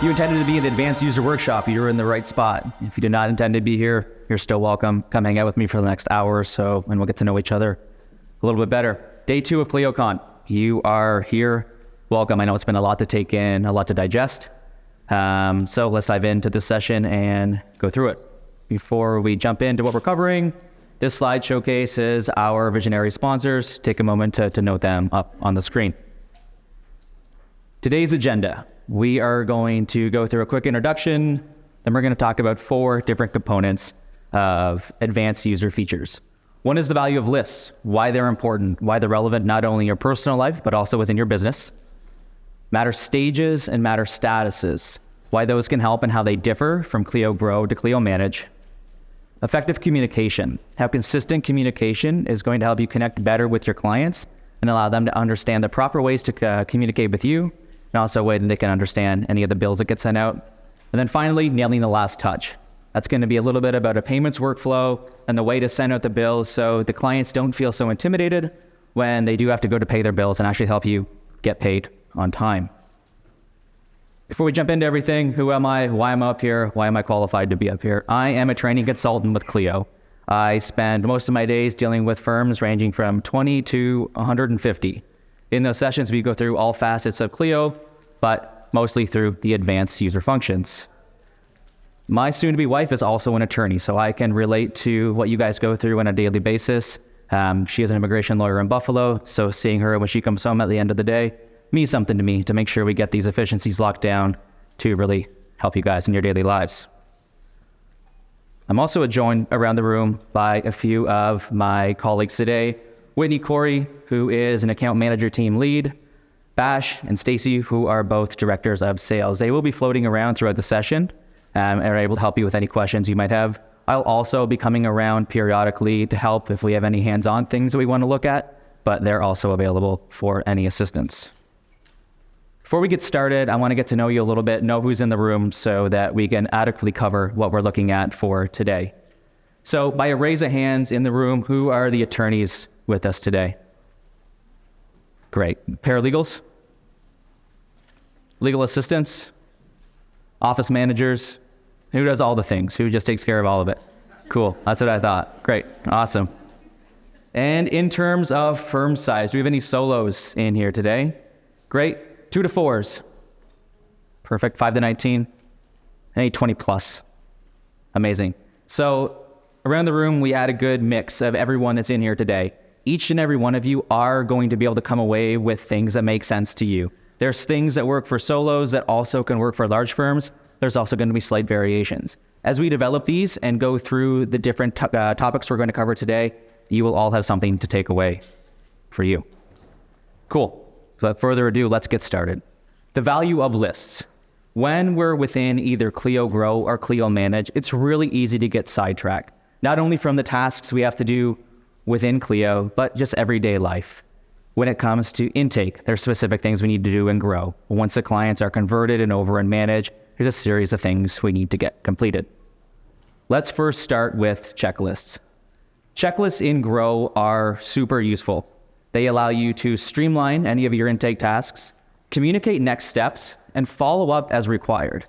you intended to be in the advanced user workshop, you're in the right spot. If you did not intend to be here, you're still welcome. Come hang out with me for the next hour or so, and we'll get to know each other a little bit better. Day 2 of ClioCon. You are here. Welcome. I know it's been a lot to take in, a lot to digest. So let's dive into this session and go through it. Before we jump into what we're covering, this slide showcases our visionary sponsors. Take a moment to note them up on the screen. Today's agenda. We are going to go through a quick introduction, then we're going to talk about 4 different components of advanced user features. One is the value of lists, why they're important, why they're relevant not only in your personal life, but also within your business. Matter stages and matter statuses, why those can help and how they differ from Clio Grow to Clio Manage. Effective communication, how consistent communication is going to help you connect better with your clients and allow them to understand the proper ways to communicate with you, and also a way that they can understand any of the bills that get sent out. And then finally, nailing the last touch. That's going to be a little bit about a payments workflow and the way to send out the bills so the clients don't feel so intimidated when they do have to go to pay their bills and actually help you get paid on time. Before we jump into everything, who am I? Why am I up here? Why am I qualified to be up here? I am a training consultant with Clio. I spend most of my days dealing with firms ranging from 20 to 150. In those sessions, we go through all facets of Clio, but mostly through the advanced user functions. My soon-to-be wife is also an attorney, so I can relate to what you guys go through on a daily basis. She is an immigration lawyer in Buffalo, so seeing her when she comes home at the end of the day means something to me to make sure we get these efficiencies locked down to really help you guys in your daily lives. I'm also joined around the room by a few of my colleagues today. Whitney Corey, who is an account manager team lead, Bash and Stacy, who are both directors of sales. They will be floating around throughout the session and are able to help you with any questions you might have. I'll also be coming around periodically to help if we have any hands-on things that we want to look at, but they're also available for any assistance. Before we get started, I want to get to know you a little bit, know who's in the room so that we can adequately cover what we're looking at for today. So by a raise of hands in the room, who are the attorneys with us today? Great. Paralegals? Legal assistants? Office managers? Who does all the things? Who just takes care of all of it? Cool. That's what I thought. Great. Awesome. And in terms of firm size, do we have any solos in here today? Great. 2 to 4s. Perfect. 5 to 19. Any 20 plus. Amazing. So around the room, we had a good mix of everyone that's in here today. Each and every one of you are going to be able to come away with things that make sense to you. There's things that work for solos that also can work for large firms. There's also going to be slight variations. As we develop these and go through the different topics we're going to cover today, you will all have something to take away for you. Cool. Without further ado, let's get started. The value of lists. When we're within either Clio Grow or Clio Manage, it's really easy to get sidetracked. Not only from the tasks we have to do within Clio, but just everyday life. When it comes to intake, there's specific things we need to do and grow. Once the clients are converted and over and managed, there's a series of things we need to get completed. Let's first start with checklists. Checklists in Grow are super useful. They allow you to streamline any of your intake tasks, communicate next steps, and follow up as required.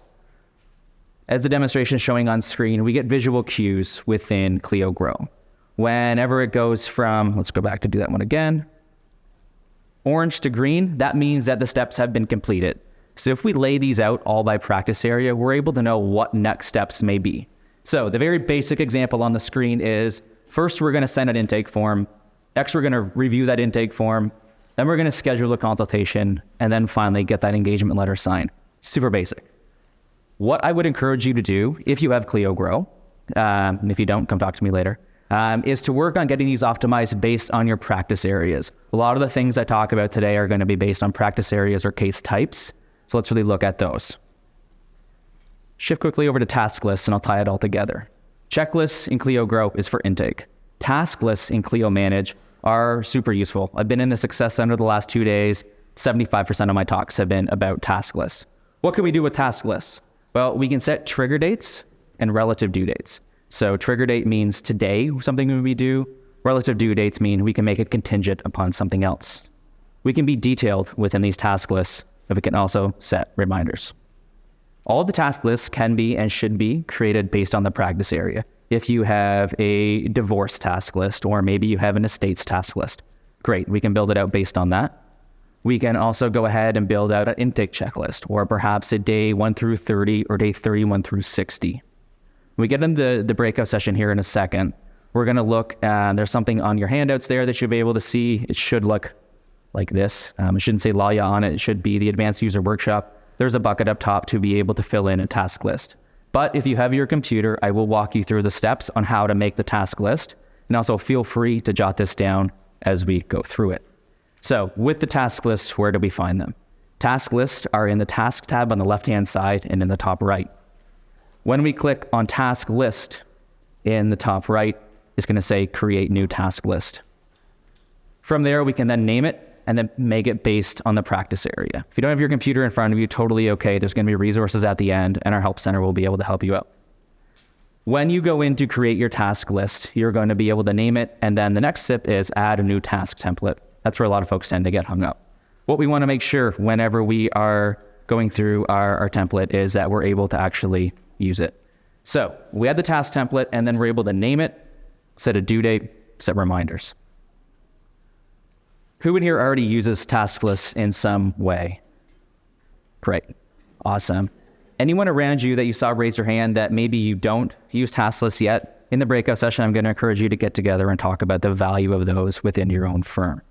As the demonstration is showing on screen, we get visual cues within Clio Grow. Whenever it goes from, let's go back to do that one again, orange to green, that means that the steps have been completed. So if we lay these out all by practice area, we're able to know what next steps may be. So the very basic example on the screen is, first we're going to send an intake form, next we're going to review that intake form, then we're going to schedule a consultation, and then finally get that engagement letter signed. Super basic. What I would encourage you to do, if you have Clio Grow, and if you don't, come talk to me later, is to work on getting these optimized based on your practice areas. A lot of the things I talk about today are going to be based on practice areas or case types. So let's really look at those. Shift quickly over to task lists and I'll tie it all together. Checklists in Clio Grow is for intake. Task lists in Clio Manage are super useful. I've been in the Success Center the last 2 days. 75% of my talks have been about task lists. What can we do with task lists? Well, we can set trigger dates and relative due dates. So trigger date means today, something we do. Relative due dates mean we can make it contingent upon something else. We can be detailed within these task lists, but we can also set reminders. All the task lists can be and should be created based on the practice area. If you have a divorce task list, or maybe you have an estates task list, great, we can build it out based on that. We can also go ahead and build out an intake checklist, or perhaps a day 1 through 30 or day 31 through 60. We get into the breakout session here in a second. We're going to look, there's something on your handouts there that you'll be able to see. It should look like this. It shouldn't say LAYA on it. It should be the Advanced User Workshop. There's a bucket up top to be able to fill in a task list. But if you have your computer, I will walk you through the steps on how to make the task list. And also feel free to jot this down as we go through it. So with the task lists, where do we find them? Task lists are in the task tab on the left-hand side and in the top right. When we click on task list in the top right, it's going to say create new task list. From there, we can then name it and then make it based on the practice area. If you don't have your computer in front of you, totally okay. There's going to be resources at the end, and our help center will be able to help you out. When you go in to create your task list, you're going to be able to name it, and then the next step is add a new task template. That's where a lot of folks tend to get hung up. What we want to make sure whenever we are going through our template is that we're able to actually use it. So we add the task template, and then we're able to name it, set a due date, set reminders. Who in here already uses task lists in some way? Great. Awesome. Anyone around you that you saw raise your hand that maybe you don't use task lists yet? In the breakout session, I'm going to encourage you to get together and talk about the value of those within your own firm.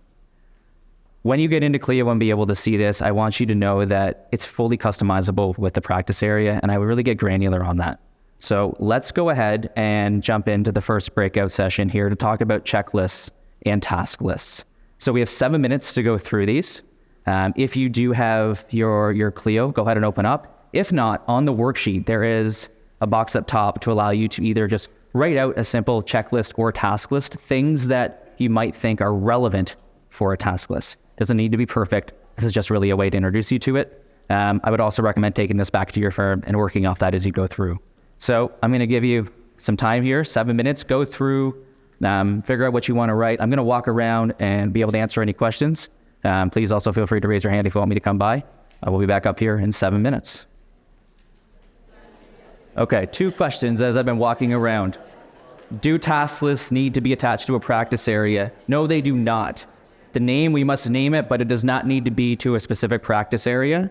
When you get into Clio and be able to see this, I want you to know that it's fully customizable with the practice area, and I will really get granular on that. So let's go ahead and jump into the first breakout session here to talk about checklists and task lists. So we have 7 minutes to go through these. If you do have your Clio, go ahead and open up. If not, on the worksheet, there is a box up top to allow you to either just write out a simple checklist or task list, things that you might think are relevant for a task list. Doesn't need to be perfect. This is just really a way to introduce you to it. I would also recommend taking this back to your firm and working off that as you go through. So I'm going to give you some time here, 7 minutes, go through, figure out what you want to write. I'm going to walk around and be able to answer any questions. Please also feel free to raise your hand if you want me to come by. I will be back up here in 7 minutes. Okay, 2 questions as I've been walking around. Do task lists need to be attached to a practice area? No, they do not. The name, we must name it, but it does not need to be to a specific practice area.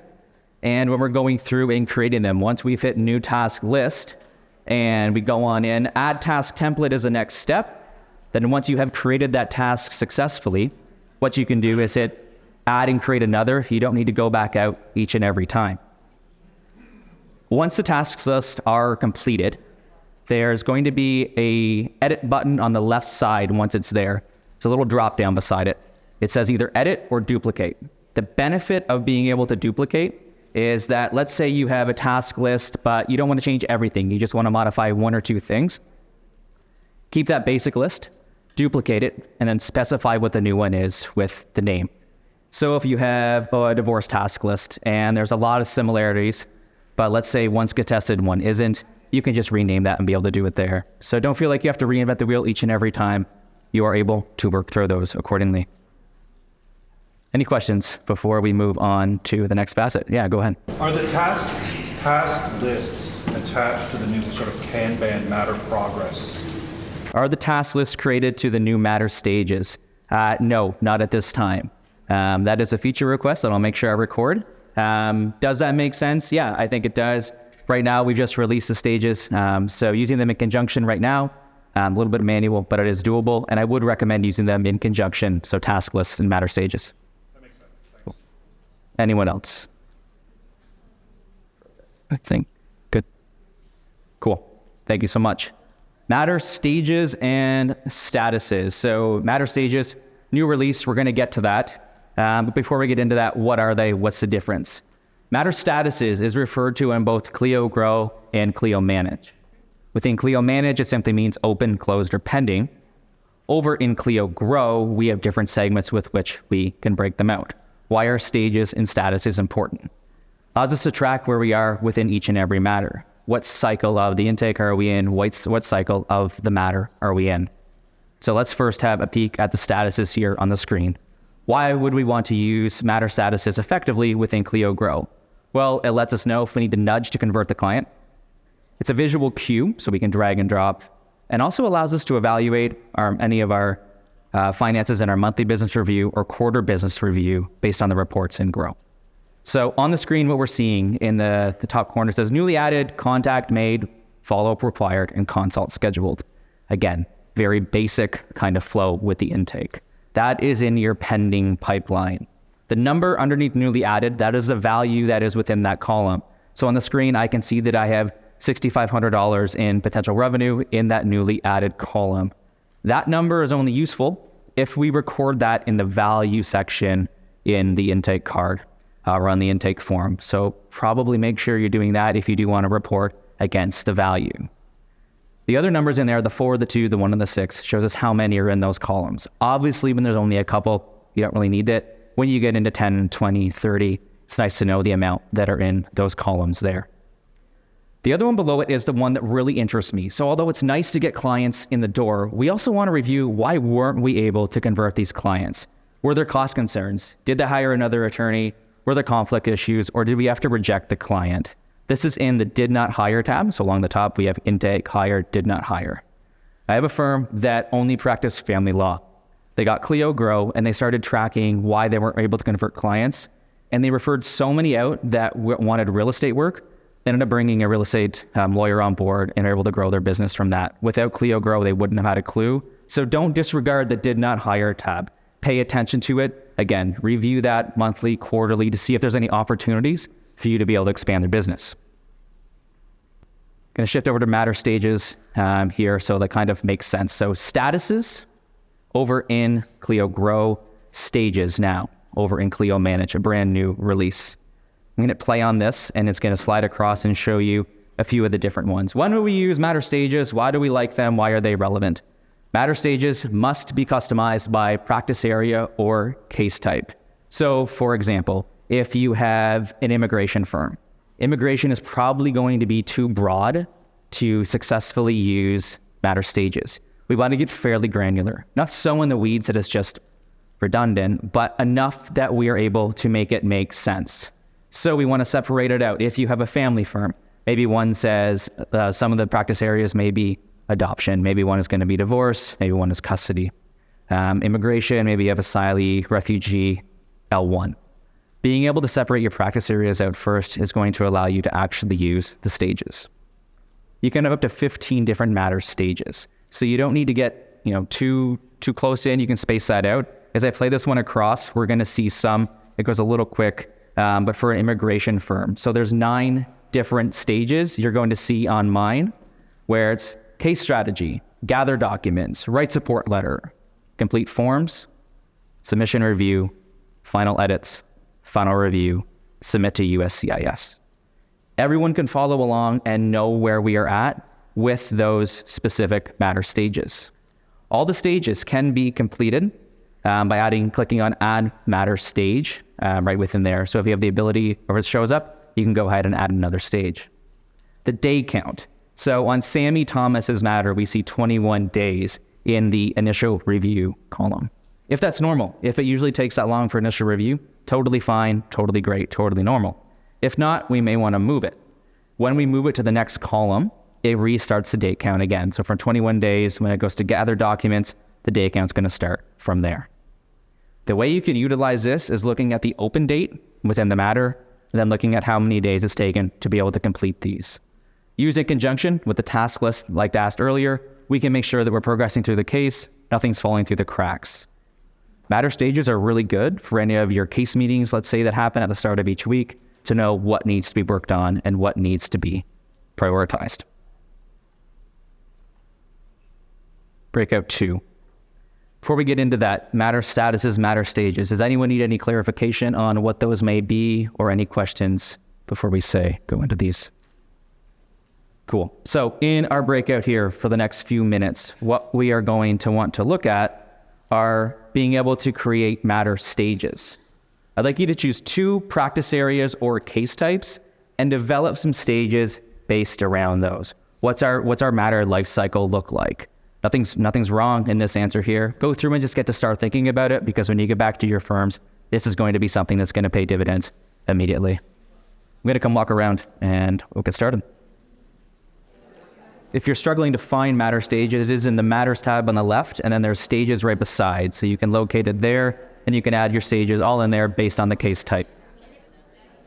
And when we're going through and creating them, once we've hit new task list and we go on in, add task template is the next step. Then once you have created that task successfully, what you can do is hit add and create another. You don't need to go back out each and every time. Once the tasks list are completed, there's going to be a edit button on the left side once it's there. There's a little drop down beside it. It says either edit or duplicate. The benefit of being able to duplicate is that let's say you have a task list, but you don't want to change everything. You just want to modify 1 or 2 things. Keep that basic list, duplicate it, and then specify what the new one is with the name. So if you have a divorce task list and there's a lot of similarities, but let's say one's contested, one isn't, you can just rename that and be able to do it there. So don't feel like you have to reinvent the wheel each and every time. You are able to work through those accordingly. Any questions before we move on to the next facet? Yeah, go ahead. Are the task lists attached to the new sort of Kanban matter progress? Are the task lists created to the new matter stages? No, not at this time. That is a feature request that I'll make sure I record. Does that make sense? Yeah, I think it does. Right now, we just released the stages. So using them in conjunction right now, a little bit manual, but it is doable. And I would recommend using them in conjunction. So task lists and matter stages. That makes sense. Thanks. Cool. Anyone else? I think, good. Cool. Thank you so much. Matter stages and statuses. So matter stages, new release, we're going to get to that. But before we get into that, what are they? What's the difference? Matter statuses is referred to in both Clio Grow and Clio Manage. Within Clio Manage, it simply means open, closed, or pending. Over in Clio Grow, we have different segments with which we can break them out. Why are stages and statuses important? Allows us to track where we are within each and every matter. What cycle of the intake are we in? What cycle of the matter are we in? So let's first have a peek at the statuses here on the screen. Why would we want to use matter statuses effectively within Clio Grow? Well, it lets us know if we need to nudge to convert the client. It's a visual cue, so we can drag and drop, and also allows us to evaluate any of our finances in our monthly business review or quarter business review based on the reports in Grow. So on the screen, what we're seeing in the top corner says newly added, contact made, follow-up required, and consult scheduled. Again, very basic kind of flow with the intake. That is in your pending pipeline. The number underneath newly added, that is the value that is within that column. So on the screen, I can see that I have $6,500 in potential revenue in that newly added column. That number is only useful if we record that in the value section in the intake card or on the intake form. So probably make sure you're doing that if you do want to report against the value. The other numbers in there, the 4, the 2, the 1, and the 6, shows us how many are in those columns. Obviously, when there's only a couple, you don't really need it. When you get into 10, 20, 30, it's nice to know the amount that are in those columns there. The other one below it is the one that really interests me. So although it's nice to get clients in the door, we also want to review why weren't we able to convert these clients? Were there cost concerns? Did they hire another attorney? Were there conflict issues? Or did we have to reject the client? This is in the did not hire tab. So along the top, we have intake, hire, did not hire. I have a firm that only practiced family law. They got Clio Grow and they started tracking why they weren't able to convert clients. And they referred so many out that wanted real estate work. They ended up bringing a real estate lawyer on board and are able to grow their business from that. Without Clio Grow, they wouldn't have had a clue. So don't disregard the did not hire tab. Pay attention to it. Again, review that monthly, quarterly to see if there's any opportunities for you to be able to expand their business. Going to shift over to matter stages here, so that kind of makes sense. So statuses over in Clio Grow, stages now over in Clio Manage, a brand new release. I'm going to play on this and it's going to slide across and show you a few of the different ones. When do we use matter stages? Why do we like them? Why are they relevant? Matter stages must be customized by practice area or case type. So for example, if you have an immigration firm, immigration is probably going to be too broad to successfully use matter stages. We want to get fairly granular, not so in the weeds that it's just redundant, but enough that we are able to make it make sense. So we want to separate it out. If you have a family firm, maybe one says some of the practice areas may be adoption, maybe one is going to be divorce, maybe one is custody. Immigration, maybe you have asylee, refugee, L1. Being able to separate your practice areas out first is going to allow you to actually use the stages. You can have up to 15 different matter stages. So you don't need to get too close in. You can space that out. As I play this one across, we're going to see some, it goes a little quick, but for an immigration firm. So there's 9 different stages you're going to see on mine, where it's case strategy, gather documents, write support letter, complete forms, submission review, final edits, final review, submit to USCIS. Everyone can follow along and know where we are at with those specific matter stages. All the stages can be completed by clicking on Add Matter Stage right within there. So if you have the ability, or if it shows up, you can go ahead and add another stage. The day count. So on Sammy Thomas's matter, we see 21 days in the initial review column. If that's normal, if it usually takes that long for initial review, totally fine, totally great, totally normal. If not, we may want to move it. When we move it to the next column, it restarts the date count again. So from 21 days, when it goes to gather documents, the day count's going to start from there. The way you can utilize this is looking at the open date within the matter, and then looking at how many days it's taken to be able to complete these. Use in conjunction with the task list, like asked earlier, we can make sure that we're progressing through the case, nothing's falling through the cracks. Matter stages are really good for any of your case meetings, let's say, that happen at the start of each week, to know what needs to be worked on and what needs to be prioritized. Breakout 2. Before we get into that, matter statuses, matter stages, does anyone need any clarification on what those may be or any questions before we go into these? Cool. So in our breakout here for the next few minutes, what we are going to want to look at are being able to create matter stages. I'd like you to choose 2 practice areas or case types and develop some stages based around those. What's our matter life cycle look like? Nothing's wrong in this answer here. Go through and just get to start thinking about it, because when you get back to your firms, this is going to be something that's going to pay dividends immediately. going to come walk around and we'll get started. If you're struggling to find Matter stages, it is in the Matters tab on the left, and then there's stages right beside. So you can locate it there, and you can add your stages all in there based on the case type.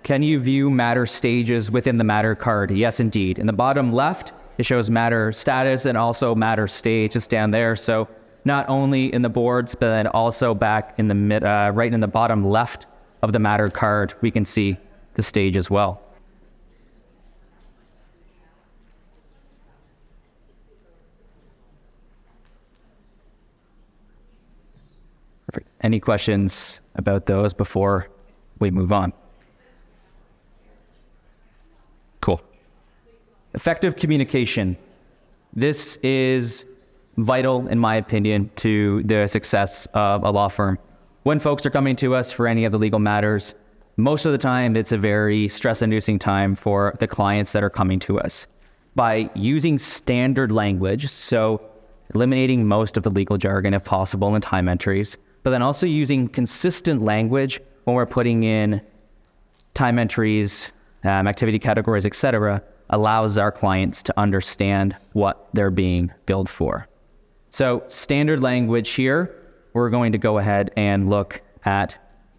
Can you view Matter stages within the Matter card? Yes, indeed. In the bottom left, it shows Matter status and also Matter stage. It's down there. So not only in the boards, but then also back in the right in the bottom left of the Matter card, we can see the stage as well. Perfect. Any questions about those before we move on? Cool. Effective communication. This is vital, in my opinion, to the success of a law firm. When folks are coming to us for any of the legal matters, most of the time it's a very stress-inducing time for the clients that are coming to us. By using standard language, so eliminating most of the legal jargon if possible in time entries, but then also using consistent language when we're putting in time entries, activity categories, etc., allows our clients to understand what they're being billed for. So standard language here, we're going to go ahead and look at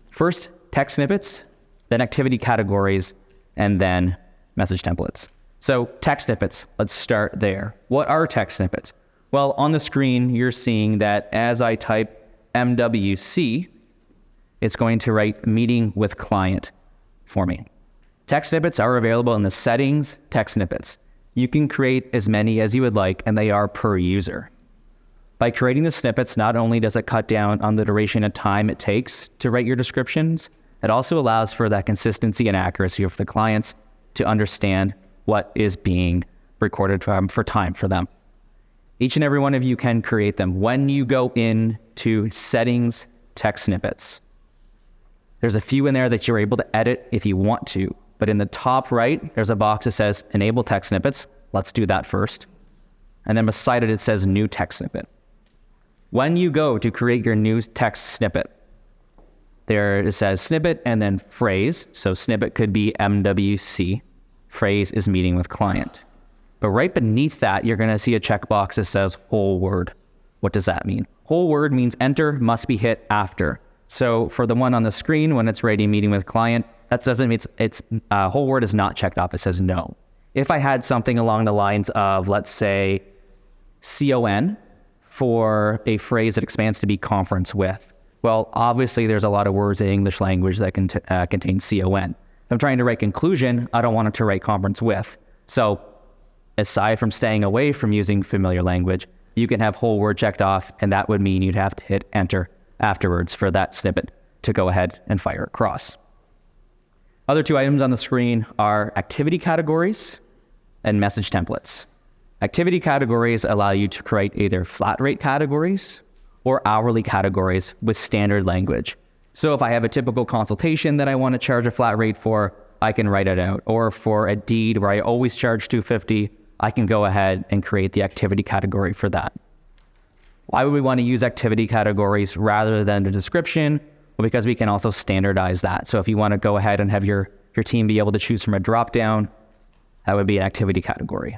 first text snippets, then activity categories, and then message templates. So text snippets, let's start there. What are text snippets? Well, on the screen, you're seeing that as I type MWC, it's going to write meeting with client for me. Text snippets are available in the settings, text snippets. You can create as many as you would like, and they are per user. By creating the snippets, not only does it cut down on the duration of time it takes to write your descriptions, it also allows for that consistency and accuracy for the clients to understand what is being recorded for time for them. Each and every one of you can create them. When you go into settings, text snippets, there's a few in there that you're able to edit if you want to, but in the top right, there's a box that says enable text snippets. Let's do that first. And then beside it, it says new text snippet. When you go to create your new text snippet, there it says snippet and then phrase. So snippet could be MWC. Phrase is meeting with client. But right beneath that, you're going to see a checkbox that says whole word. What does that mean? Whole word means enter must be hit after. So for the one on the screen, when it's writing meeting with client, that doesn't mean it's whole word is not checked off. It says no. If I had something along the lines of, let's say, CON for a phrase that expands to be conference with, well, obviously there's a lot of words in English language that can contain CON. If I'm trying to write conclusion, I don't want it to write conference with. So aside from staying away from using familiar language, you can have whole word checked off, and that would mean you'd have to hit enter afterwards for that snippet to go ahead and fire across. Other two items on the screen are activity categories and message templates. Activity categories allow you to create either flat rate categories or hourly categories with standard language. So if I have a typical consultation that I want to charge a flat rate for, I can write it out. Or for a deed where I always charge $250, I can go ahead and create the activity category for that. Why would we want to use activity categories rather than the description? Well, because we can also standardize that. So if you want to go ahead and have your team be able to choose from a drop-down, that would be an activity category.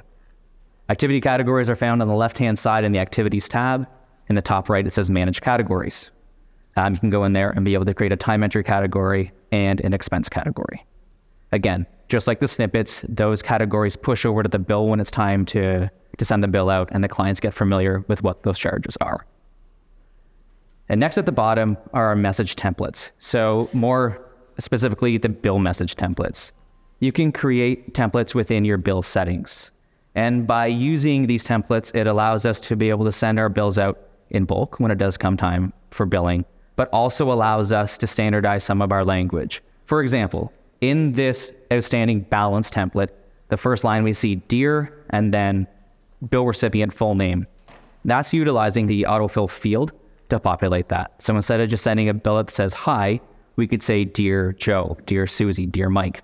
Activity categories are found on the left-hand side in the Activities tab. In the top right, it says Manage Categories. You can go in there and be able to create a time entry category and an expense category. Again, just like the snippets, those categories push over to the bill when it's time to send the bill out, and the clients get familiar with what those charges are. And next at the bottom are our message templates. So more specifically, the bill message templates. You can create templates within your bill settings. And by using these templates, it allows us to be able to send our bills out in bulk when it does come time for billing, but also allows us to standardize some of our language. For example, in this outstanding balance template, the first line we see dear and then bill recipient full name. That's utilizing the autofill field to populate that. So instead of just sending a bill that says hi, we could say dear Joe, dear Susie, dear Mike,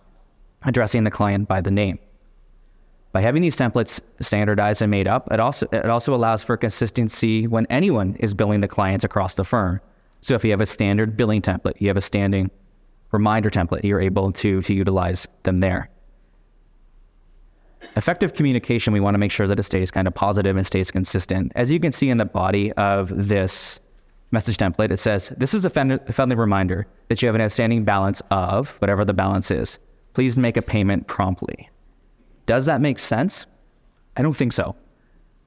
addressing the client by the name. By having these templates standardized and made up, it also allows for consistency when anyone is billing the clients across the firm. So if you have a standard billing template, you have a standing reminder template, you're able to utilize them there. Effective communication, we want to make sure that it stays kind of positive and stays consistent. As you can see in the body of this message template, it says, this is a friendly reminder that you have an outstanding balance of whatever the balance is. Please make a payment promptly. Does that make sense? I don't think so.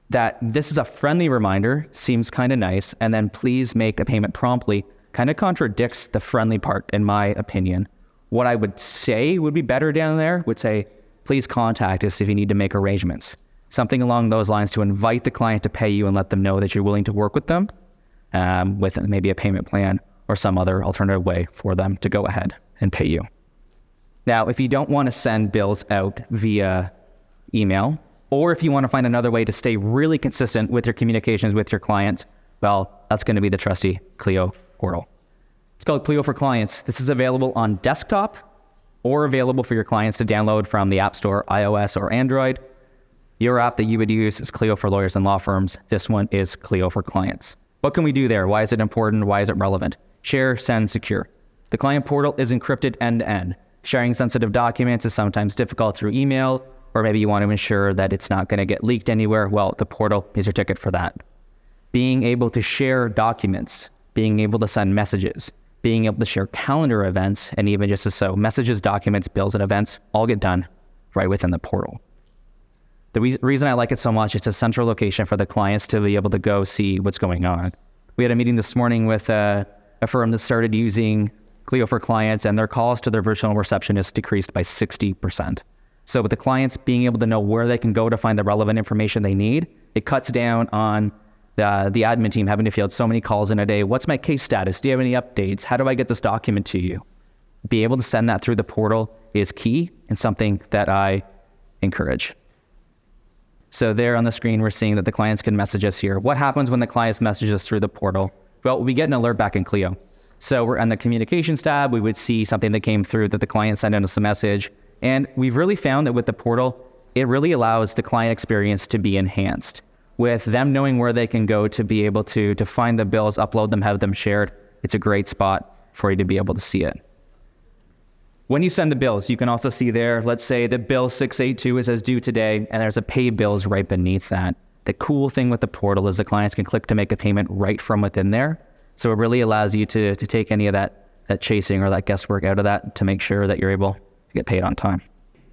That this is a friendly reminder seems kind of nice, and then please make a payment promptly kind of contradicts the friendly part, in my opinion. What I would say would be better down there would say, please contact us if you need to make arrangements. Something along those lines to invite the client to pay you and let them know that you're willing to work with them with maybe a payment plan or some other alternative way for them to go ahead and pay you. Now, if you don't want to send bills out via email, or if you want to find another way to stay really consistent with your communications with your clients, well, that's going to be the trusty Clio portal. It's called Clio for Clients. This is available on desktop or available for your clients to download from the App Store, iOS or Android. Your app that you would use is Clio for lawyers and law firms. This one is Clio for Clients. What can we do there? Why is it important? Why is it relevant? Share, send, secure. The client portal is encrypted end-to-end. Sharing sensitive documents is sometimes difficult through email, or maybe you want to ensure that it's not going to get leaked anywhere. Well, the portal is your ticket for that. Being able to share documents, being able to send messages, being able to share calendar events, and even just as so, messages, documents, bills, and events all get done right within the portal. The reason I like it so much, it's a central location for the clients to be able to go see what's going on. We had a meeting this morning with a firm that started using Clio for Clients, and their calls to their virtual receptionist decreased by 60%. So with the clients being able to know where they can go to find the relevant information they need, it cuts down on the admin team having to field so many calls in a day. What's my case status? Do you have any updates? How do I get this document to you? Be able to send that through the portal is key and something that I encourage. So there on the screen, we're seeing that the clients can message us here. What happens when the clients message us through the portal? Well, we get an alert back in Clio. So we're on the communications tab, we would see something that came through that the client sent us a message. And we've really found that with the portal, it really allows the client experience to be enhanced. With them knowing where they can go to be able to find the bills, upload them, have them shared, it's a great spot for you to be able to see it. When you send the bills, you can also see there, let's say the bill 682 is as due today, and there's a pay bills right beneath that. The cool thing with the portal is the clients can click to make a payment right from within there. So it really allows you to take any of that chasing or that guesswork out of that to make sure that you're able to get paid on time.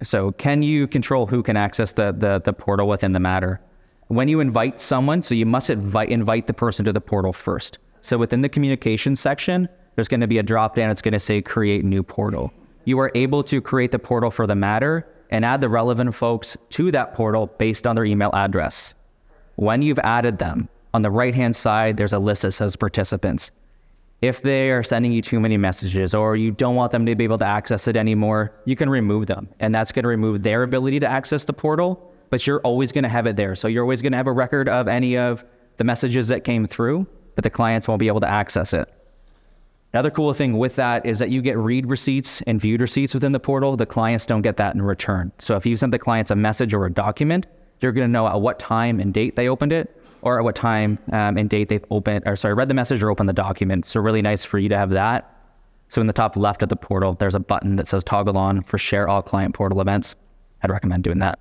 So can you control who can access the portal within the matter? When you invite someone, so you must invite the person to the portal first. So within the communications section, there's going to be a drop down. It's going to say create new portal. You are able to create the portal for the matter and add the relevant folks to that portal based on their email address. When you've added them, on the right-hand side, there's a list that says participants. If they are sending you too many messages or you don't want them to be able to access it anymore, you can remove them. And that's going to remove their ability to access the portal, but you're always going to have it there. So you're always going to have a record of any of the messages that came through, but the clients won't be able to access it. Another cool thing with that is that you get read receipts and viewed receipts within the portal. The clients don't get that in return. So if you send the clients a message or a document, you're going to know at what time and date they opened it, or at what time and date they've read the message or opened the document. So really nice for you to have that. So in the top left of the portal, there's a button that says toggle on for share all client portal events. I'd recommend doing that.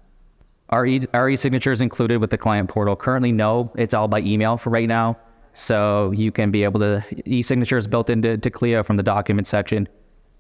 Our e-signature is included with the client portal. Currently, no, it's all by email for right now. So you can be able to, e-signature is built into Clio from the document section.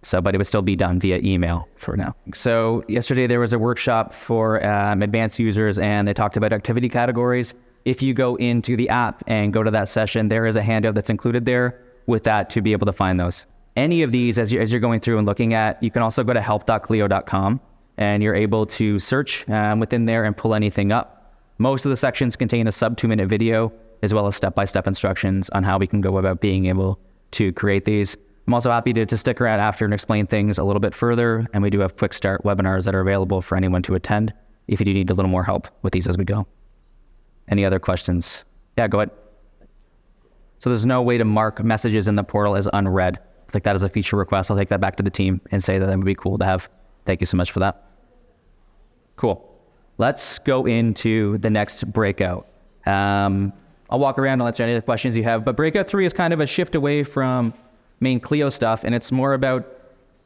So, but it would still be done via email for now. So yesterday there was a workshop for advanced users, and they talked about activity categories. If you go into the app and go to that session, there is a handout that's included there with that to be able to find those. Any of these, as you're going through and looking at, you can also go to help.clio.com and you're able to search within there and pull anything up. Most of the sections contain a sub 2-minute video, as well as step-by-step instructions on how we can go about being able to create these. I'm also happy to stick around after and explain things a little bit further, and we do have quick start webinars that are available for anyone to attend if you do need a little more help with these as we go. Any other questions? Yeah, go ahead. So there's no way to mark messages in the portal as unread. I'll take that as a feature request. I'll take that back to the team and say that would be cool to have. Thank you so much for that. Cool. Let's go into the next breakout. I'll walk around and answer any of the questions you have, but breakout 3 is kind of a shift away from main Clio stuff, and it's more about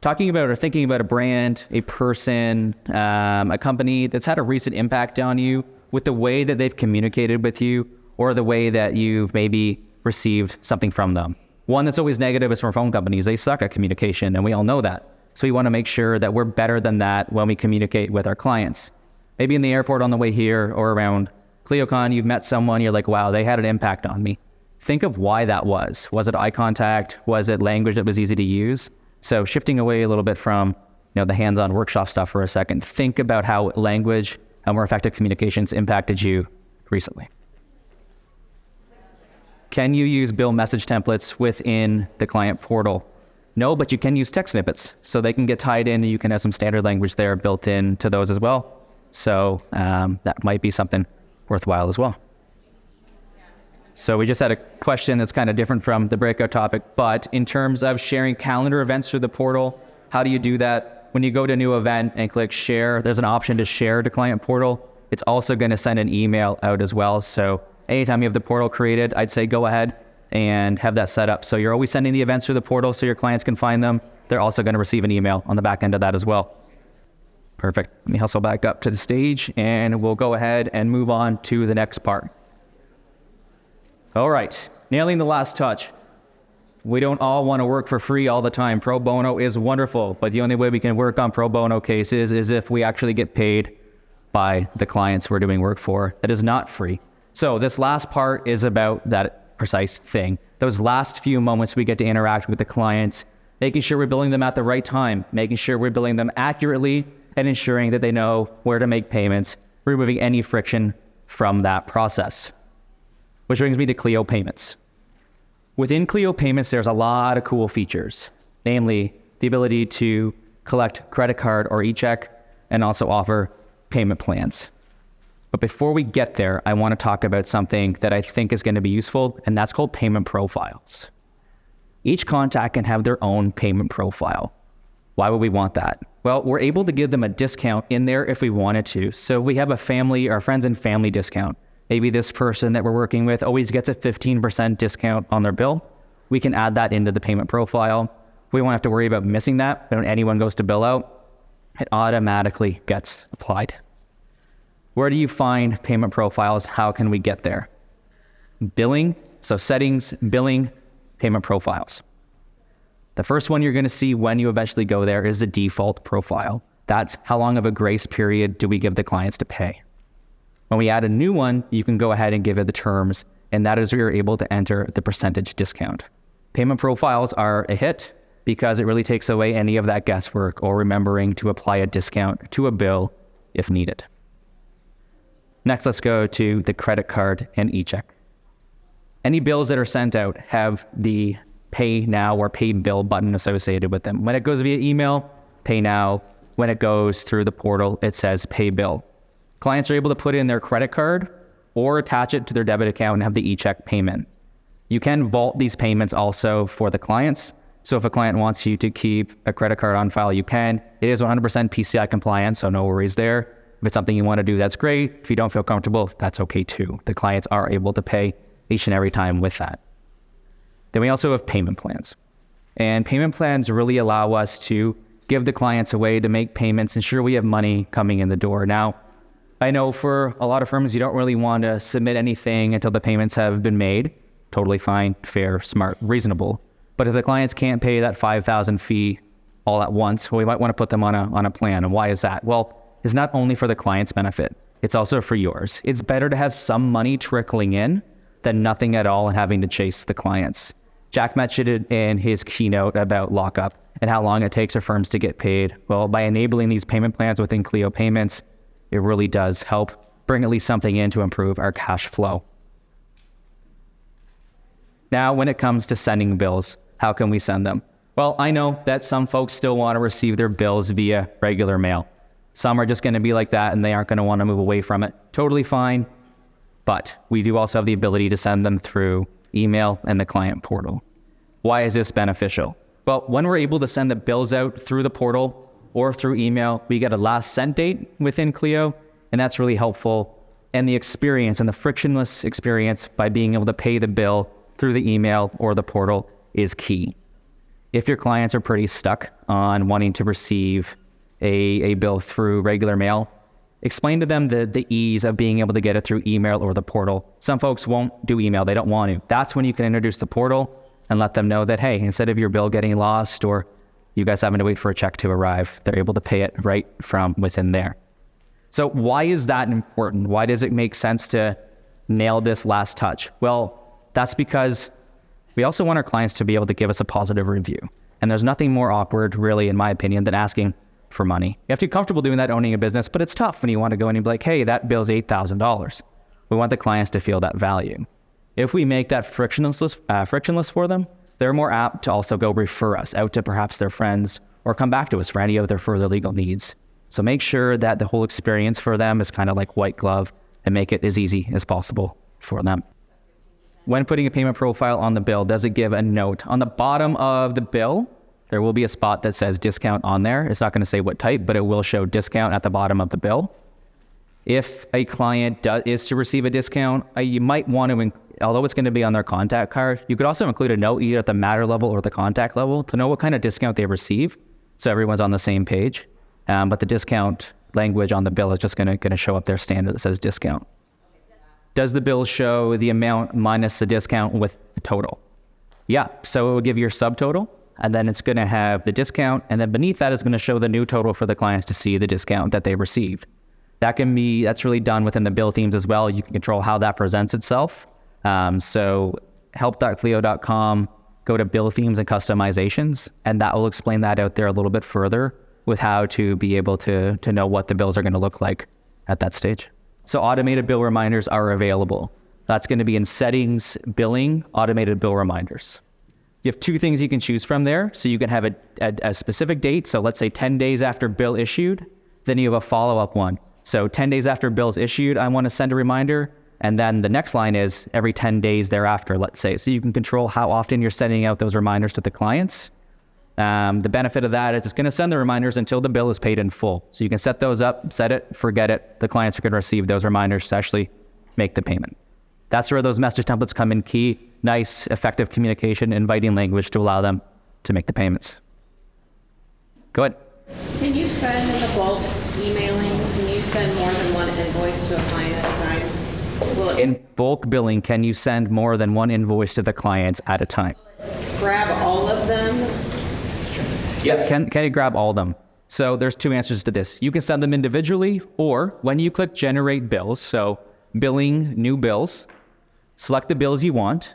talking about or thinking about a brand, a person, a company that's had a recent impact on you with the way that they've communicated with you or the way that you've maybe received something from them. One that's always negative is from phone companies. They suck at communication, and we all know that. So we want to make sure that we're better than that when we communicate with our clients. Maybe in the airport on the way here or around ClioCon, you've met someone, you're like, wow, they had an impact on me. Think of why that was. Was it eye contact? Was it language that was easy to use? So shifting away a little bit from the hands-on workshop stuff for a second, think about how language, how more effective communications impacted you recently. Can you use bill message templates within the client portal? No, but you can use text snippets, so they can get tied in and you can have some standard language there built into those as well. So that might be something worthwhile as well. So we just had a question that's kind of different from the breakout topic, but in terms of sharing calendar events through the portal, how do you do that? When you go to a new event and click share, there's an option to share to client portal. It's also going to send an email out as well. So anytime you have the portal created, I'd say go ahead and have that set up. So you're always sending the events through the portal so your clients can find them. They're also going to receive an email on the back end of that as well. Perfect. Let me hustle back up to the stage and we'll go ahead and move on to the next part. All right, nailing the last touch. We don't all want to work for free all the time. Pro bono is wonderful, but the only way we can work on pro bono cases is if we actually get paid by the clients we're doing work for. That is not free. So this last part is about that precise thing. Those last few moments we get to interact with the clients, making sure we're billing them at the right time, making sure we're billing them accurately, and ensuring that they know where to make payments, removing any friction from that process. Which brings me to Clio Payments. Within Clio Payments, there's a lot of cool features, namely the ability to collect credit card or e-check and also offer payment plans. But before we get there, I want to talk about something that I think is going to be useful, and that's called payment profiles. Each contact can have their own payment profile. Why would we want that? Well, we're able to give them a discount in there if we wanted to. So if we have a family or friends and family discount, maybe this person that we're working with always gets a 15% discount on their bill. We can add that into the payment profile. We won't have to worry about missing that. When anyone goes to bill out, it automatically gets applied. Where do you find payment profiles? How can we get there? Billing, so settings, billing, payment profiles. The first one you're going to see when you eventually go there is the default profile. That's how long of a grace period do we give the clients to pay. When we add a new one, you can go ahead and give it the terms, and that is where you're able to enter the percentage discount. Payment profiles are a hit because it really takes away any of that guesswork or remembering to apply a discount to a bill if needed. Next, let's go to the credit card and e-check. Any bills that are sent out have the pay now or pay bill button associated with them. When it goes via email, pay now. When it goes through the portal, it says pay bill. Clients are able to put in their credit card or attach it to their debit account and have the e-check payment. You can vault these payments also for the clients. So if a client wants you to keep a credit card on file, you can. It is 100% PCI compliant, so no worries there. If it's something you want to do, that's great. If you don't feel comfortable, that's okay too. The clients are able to pay each and every time with that. Then we also have payment plans. And payment plans really allow us to give the clients a way to make payments, ensure we have money coming in the door. Now, I know for a lot of firms, you don't really want to submit anything until the payments have been made. Totally fine, fair, smart, reasonable. But if the clients can't pay that $5,000 fee all at once, well, we might want to put them on a plan. And why is that? Well, it's not only for the client's benefit, it's also for yours. It's better to have some money trickling in than nothing at all and having to chase the clients. Jack mentioned it in his keynote about lockup and how long it takes for firms to get paid. Well, by enabling these payment plans within Clio Payments, it really does help bring at least something in to improve our cash flow. Now, when it comes to sending bills, how can we send them? Well, I know that some folks still want to receive their bills via regular mail. Some are just going to be like that and they aren't going to want to move away from it. Totally fine. But we do also have the ability to send them through email and the client portal. Why is this beneficial? Well, when we're able to send the bills out through the portal or through email, we get a last sent date within Clio, and that's really helpful. And the experience and the frictionless experience by being able to pay the bill through the email or the portal is key. if your clients are pretty stuck on wanting to receive a bill through regular mail, explain to them the ease of being able to get it through email or the portal. Some folks won't do email, they don't want to. That's when you can introduce the portal and let them know that, hey, instead of your bill getting lost or you guys having to wait for a check to arrive, they're able to pay it right from within there. So why is that important? Why does it make sense to nail this last touch? Well, that's because we also want our clients to be able to give us a positive review. And there's nothing more awkward, really, in my opinion, than asking for money. You have to be comfortable doing that owning a business, but it's tough when you want to go in and be like, hey, that bill's $8,000. We want the clients to feel that value. If we make that frictionless for them, they're more apt to also go refer us out to perhaps their friends or come back to us for any of their further legal needs. So make sure that the whole experience for them is kind of like white glove and make it as easy as possible for them. When putting a payment profile on the bill, does it give a note? On the bottom of the bill, there will be a spot that says discount on there. It's not going to say what type, but it will show discount at the bottom of the bill. If a client is to receive a discount, you might want to, although it's going to be on their contact card, you could also include a note either at the matter level or the contact level to know what kind of discount they receive, so everyone's on the same page. But the discount language on the bill is just going to show up their standard that says discount. Does the bill show the amount minus the discount with the total? Yeah, so it will give your subtotal, and then it's going to have the discount, and then beneath that is going to show the new total for the clients to see the discount that they received. That's really done within the bill themes as well. You can control how that presents itself. So help.clio.com, go to bill themes and customizations, and that will explain that out there a little bit further with how to be able to know what the bills are going to look like at that stage. So automated bill reminders are available. That's going to be in settings, billing, automated bill reminders. You have two things you can choose from there. So you can have a specific date. So let's say 10 days after bill issued, then you have a follow-up one. So 10 days after bill's issued, I want to send a reminder. And then the next line is every 10 days thereafter, let's say. So you can control how often you're sending out those reminders to the clients. The benefit of that is it's going to send the reminders until the bill is paid in full. So you can set those up, set it, forget it. The clients are going to receive those reminders to actually make the payment. That's where those message templates come in key. Nice, effective communication, inviting language to allow them to make the payments. Go ahead. Can you send in the bulk emailing? Can you send more than one invoice to a client at a time? In bulk billing, can you send more than one invoice to the clients at a time? Grab all of them? Yep. Can you grab all of them? So there's two answers to this. You can send them individually, or when you click generate bills, so billing new bills, select the bills you want.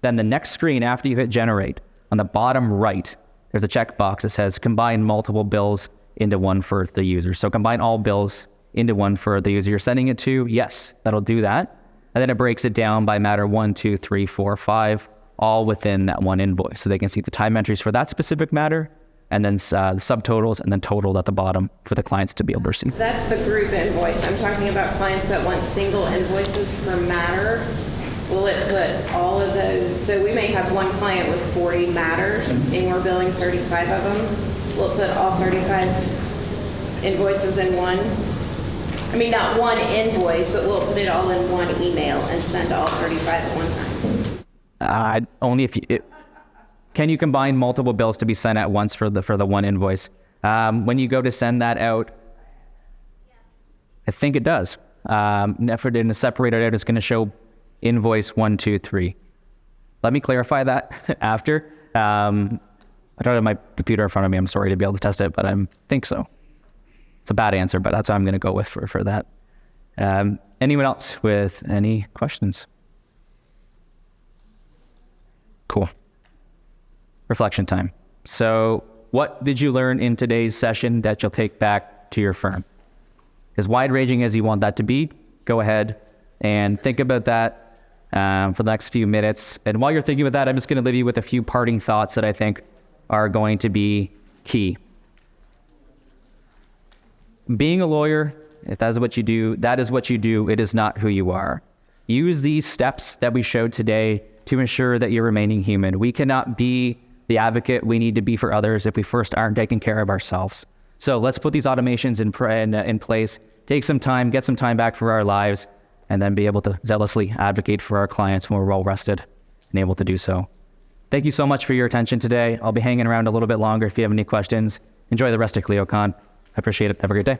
Then the next screen after you hit generate, on the bottom right, there's a checkbox that says combine multiple bills into one for the user. So combine all bills into one for the user you're sending it to. Yes, that'll do that. And then it breaks it down by matter 1, 2, 3, 4, 5, all within that one invoice. So they can see the time entries for that specific matter, and then the subtotals, and then totaled at the bottom for the clients to be able to see. That's the group invoice. I'm talking about clients that want single invoices per matter. Will it put all of those? So we may have one client with 40 matters, and we're billing 35 of them. Will it put all 35 invoices in one? I mean, not one invoice, but will it put it all in one email and send all 35 at one time? Only if you... Can you combine multiple bills to be sent at once for the one invoice? When you go to send that out, I think it does. If it didn't separate it out, it's going to show invoice 1, 2, 3. Let me clarify that after. I don't have my computer in front of me. I'm sorry to be able to test it, but I think so. It's a bad answer, but that's what I'm going to go with for that. Anyone else with any questions? Cool. Reflection time. So what did you learn in today's session that you'll take back to your firm? As wide-ranging as you want that to be, go ahead and think about that for the next few minutes. And while you're thinking about that, I'm just going to leave you with a few parting thoughts that I think are going to be key. Being a lawyer, if that is what you do, that is what you do. It is not who you are. Use these steps that we showed today to ensure that you're remaining human. We cannot be the advocate we need to be for others if we first aren't taking care of ourselves. So let's put these automations in place, take some time, get some time back for our lives, and then be able to zealously advocate for our clients when we're well rested and able to do so. Thank you so much for your attention today. I'll be hanging around a little bit longer if you have any questions. Enjoy the rest of ClioCon. I appreciate it. Have a great day.